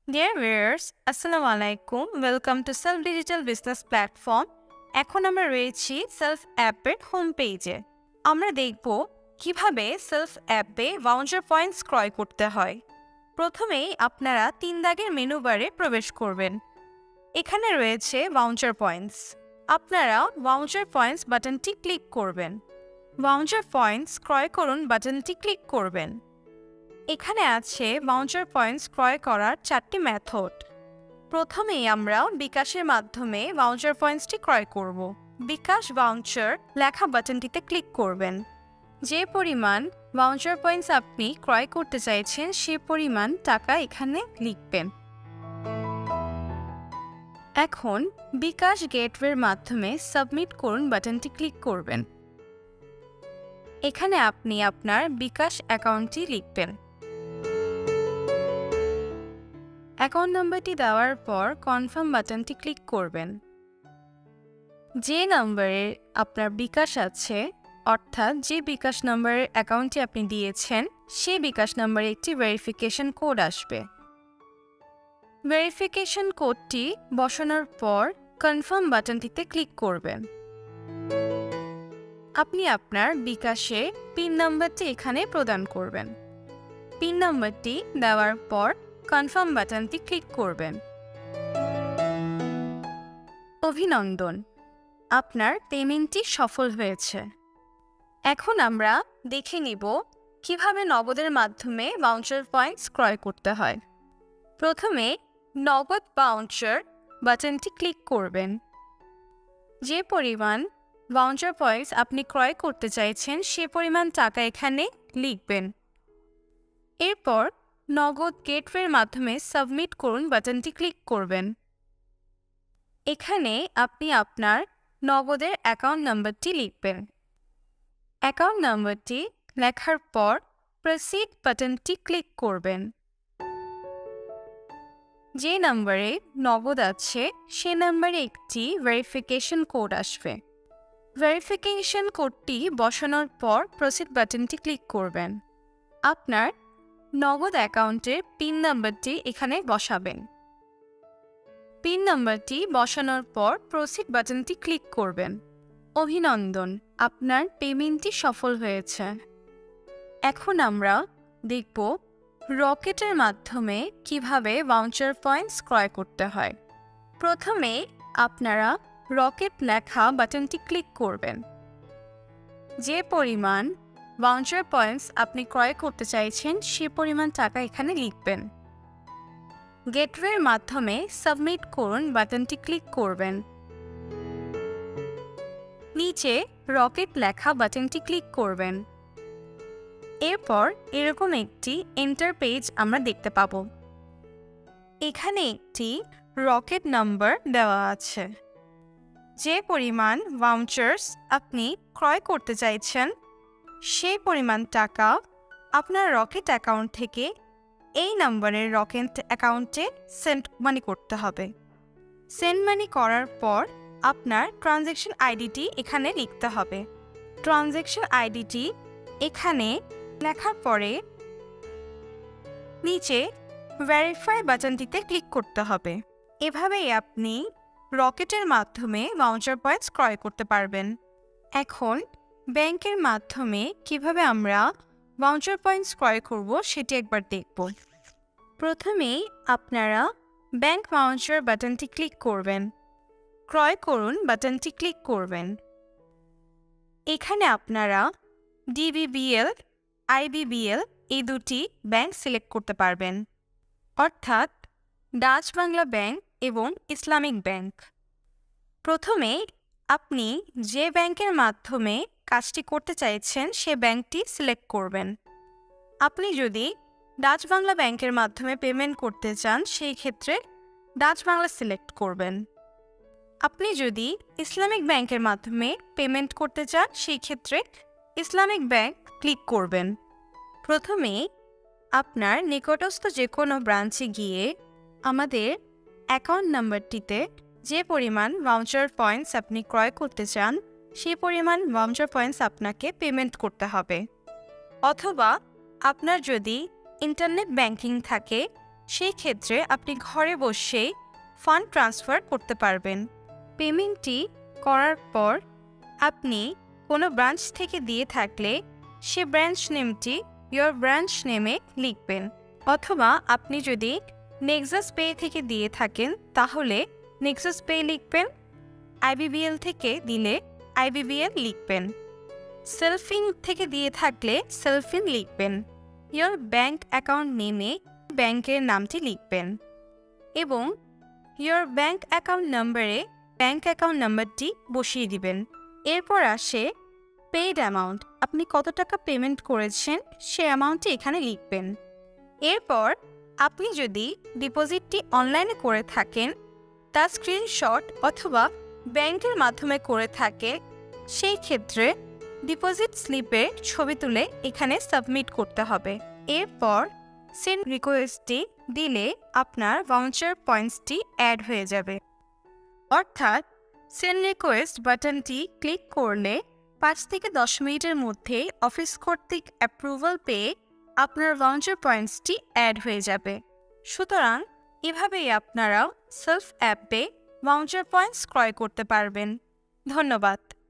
Dear viewers, আসসালামু আলাইকুম। Welcome to self digital business platform. এখন আমরা রয়েছি সেলফ অ্যাপের হোম পেজে। আমরা দেখব কিভাবে সেলফ অ্যাপে ভাউচার পয়েন্টস ক্রয় করতে হয়। প্রথমেই আপনারা 3 দাগের মেনু বারে প্রবেশ করবেন। এখানে রয়েছে ভাউচার পয়েন্টস। আপনারা ভাউচার পয়েন্টস বাটনটি ক্লিক করবেন। ভাউচার পয়েন্টস ক্রয় করুন বাটনটি ক্লিক করবেন। এখানে আছে ভাউচার পয়েন্টস ক্রয় করার 4টি মেথড। প্রথমেই আমরা বিকাশের মাধ্যমে ভাউচার পয়েন্টসটি ক্রয় করব। বিকাশ ভাউচার লেখা বাটনটিতে ক্লিক করবেন। যে পরিমাণ ভাউচার পয়েন্টস আপনি ক্রয় করতে চাইছেন সে পরিমাণ টাকা এখানে লিখবেন। এখন বিকাশ গেটওয়ের মাধ্যমে সাবমিট করুন বাটনটি ক্লিক করবেন। এখানে আপনি আপনার বিকাশ অ্যাকাউন্টটি লিখবেন। অ্যাকাউন্ট নাম্বারটি দেওয়ার পর কনফার্ম বাটনটি ক্লিক করবেন। যে নম্বরে আপনার বিকাশ আছে, অর্থাৎ যে বিকাশ নম্বরের অ্যাকাউন্টটি আপনি দিয়েছেন সেই বিকাশ নম্বরে একটি ভেরিফিকেশন কোড আসবে। ভেরিফিকেশন কোডটি বসানোর পর কনফার্ম বাটনটিতে ক্লিক করবেন। আপনি আপনার বিকাশে পিন নাম্বারটি এখানে প্রদান করবেন। পিন নাম্বারটি দেওয়ার পর কনফার্ম বাটনটি ক্লিক করবেন। অভিনন্দন, আপনার পেমেন্টটি সফল হয়েছে। এখন আমরা দেখে নিব কিভাবে নগদের মাধ্যমে ভাউচার পয়েন্টস ক্রয় করতে হয়। প্রথমে নগদ ভাউচার বাটনটি ক্লিক করবেন। যে পরিমাণ ভাউচার পয়েন্টস আপনি ক্রয় করতে চাইছেন সে পরিমাণ টাকা এখানে লিখবেন। এরপর নগদ গেটওয়ের মাধ্যমে সাবমিট করুন বাটনটি ক্লিক করবেন। এখানে আপনি আপনার নগদের অ্যাকাউন্ট নাম্বারটি লিখবেন। অ্যাকাউন্ট নাম্বারটি লেখার পর প্রসিড বাটনটি ক্লিক করবেন। যে নম্বরে নগদ আছে সে নম্বরে একটি ভেরিফিকেশন কোড আসবে। ভেরিফিকেশন কোডটি বসানোর পর প্রসিড বাটনটি ক্লিক করবেন। আপনার নগদ অ্যাকাউন্টের পিন নাম্বারটি এখানে বসাবেন। পিন নাম্বারটি বসানোর পর প্রসিড বাটনটি ক্লিক করবেন। অভিনন্দন, আপনার পেমেন্টটি সফল হয়েছে। এখন আমরা দেখব রকেটের মাধ্যমে কিভাবে ভাউচার পয়েন্টস ক্রয় করতে হয়। প্রথমে আপনারা রকেট লেখা বাটনটি ক্লিক করবেন। যে পরিমাণ ভাউচার পয়েন্টস আপনি ক্রয় করতে চাইছেন সে পরিমাণ টাকা এখানে লিখবেন। গেটওয়ের মাধ্যমে সাবমিট করুন বাটনটি ক্লিক করবেন। নিচে রকেট লেখা বাটনটি ক্লিক করবেন। এরপর এরকম একটি এন্টার পেজ আমরা দেখতে পাব। এখানে একটি রকেট নাম্বার দেওয়া আছে। যে পরিমাণ ভাউচার্স আপনি ক্রয় করতে চাইছেন সেই পরিমাণ টাকা আপনার রকেট অ্যাকাউন্ট থেকে এই নাম্বারের রকেট অ্যাকাউন্টে সেন্ড মানি করতে হবে। সেন্ড মানি করার পর আপনার ট্রানজ্যাকশন আইডিটি এখানে লিখতে হবে। ট্রানজ্যাকশন আইডিটি এখানে লেখার পরে নিচে ভেরিফাই বাটনটিতে ক্লিক করতে হবে। এভাবেই আপনি রকেটের মাধ্যমে ভাউচার পয়েন্টস ক্রয় করতে পারবেন। এখন ব্যাংকের মাধ্যমে কিভাবে আমরা ভাউচার পয়েন্টস ক্রয় করব সেটি একবার দেখব। প্রথমেই আপনারা ব্যাংক ভাউচার বাটনটি ক্লিক করবেন। ক্রয় করুন বাটনটি ক্লিক করবেন। এখানে আপনারা ডিবিবিএল, আইবিবিএল এই দুটি ব্যাংক সিলেক্ট করতে পারবেন, অর্থাৎ ডাচ বাংলা ব্যাংক এবং ইসলামিক ব্যাংক। প্রথমে আপনি যে ব্যাংকের মাধ্যমে কাজটি করতে চাইছেন সে ব্যাংকটি সিলেক্ট করবেন। আপনি যদি ডাচ বাংলা ব্যাংকের মাধ্যমে পেমেন্ট করতে চান সেই ক্ষেত্রে ডাচ বাংলা সিলেক্ট করবেন। আপনি যদি ইসলামিক ব্যাংকের মাধ্যমে পেমেন্ট করতে চান সেই ক্ষেত্রে ইসলামিক ব্যাংক ক্লিক করবেন। প্রথমে আপনার নিকটস্থ যে কোনো ব্রাঞ্চে গিয়ে আমাদের অ্যাকাউন্ট নাম্বারটিতে যে পরিমাণ ভাউচার পয়েন্টস আপনি ক্রয় করতে চান সেই পরিমাণ ভাউচার পয়েন্টস আপনাকে পেমেন্ট করতে হবে। অথবা আপনার যদি ইন্টারনেট ব্যাংকিং থাকে সেই ক্ষেত্রে আপনি ঘরে বসেই ফান্ড ট্রান্সফার করতে পারবেন। পেমেন্টটি করার পর আপনি কোনো ব্রাঞ্চ থেকে দিয়ে থাকলে সে ব্রাঞ্চ নেমটি ইয়োর ব্রাঞ্চ নেমে লিখবেন, অথবা আপনি যদি নেক্সাস পে থেকে দিয়ে থাকেন তাহলে নেক্সাস পে লিখবেন, আইবিবিএল থেকে দিলে আইবিবিএল লিখবেন, সেলফিন থেকে দিয়ে থাকলে সেলফিন লিখবেন। ইয়োর ব্যাংক অ্যাকাউন্ট নেমে ব্যাংকের নামটি লিখবেন এবং ইয়োর ব্যাংক অ্যাকাউন্ট নাম্বারে ব্যাংক অ্যাকাউন্ট নাম্বারটি বসিয়ে দিবেন। এরপর আসে পেইড অ্যামাউন্ট, আপনি কত টাকা পেমেন্ট করেছেন সে অ্যামাউন্টটি এখানে লিখবেন। এরপর আপনি যদি ডিপোজিটটি অনলাইনে করে থাকেন তার স্ক্রিনশট অথবা ব্যাংকের মাধ্যমে করে থাকে সেই ক্ষেত্রে ডিপোজিট স্লিপের ছবি তুলে এখানে সাবমিট করতে হবে। এরপর সেন্ড রিকোয়েস্টটি দিলে আপনার ভাউচার পয়েন্টসটি অ্যাড হয়ে যাবে। অর্থাৎ সেন্ড রিকোয়েস্ট বাটনটি ক্লিক করলে 5 থেকে 10 মিনিটের মধ্যেই অফিস কর্তৃক অ্যাপ্রুভাল পেয়ে আপনার ভাউচার পয়েন্টসটি অ্যাড হয়ে যাবে। সুতরাং এভাবেই আপনারাও সেলফ অ্যাপে ভাউচার পয়েন্টস ক্রয় করতে পারবেন। ধন্যবাদ।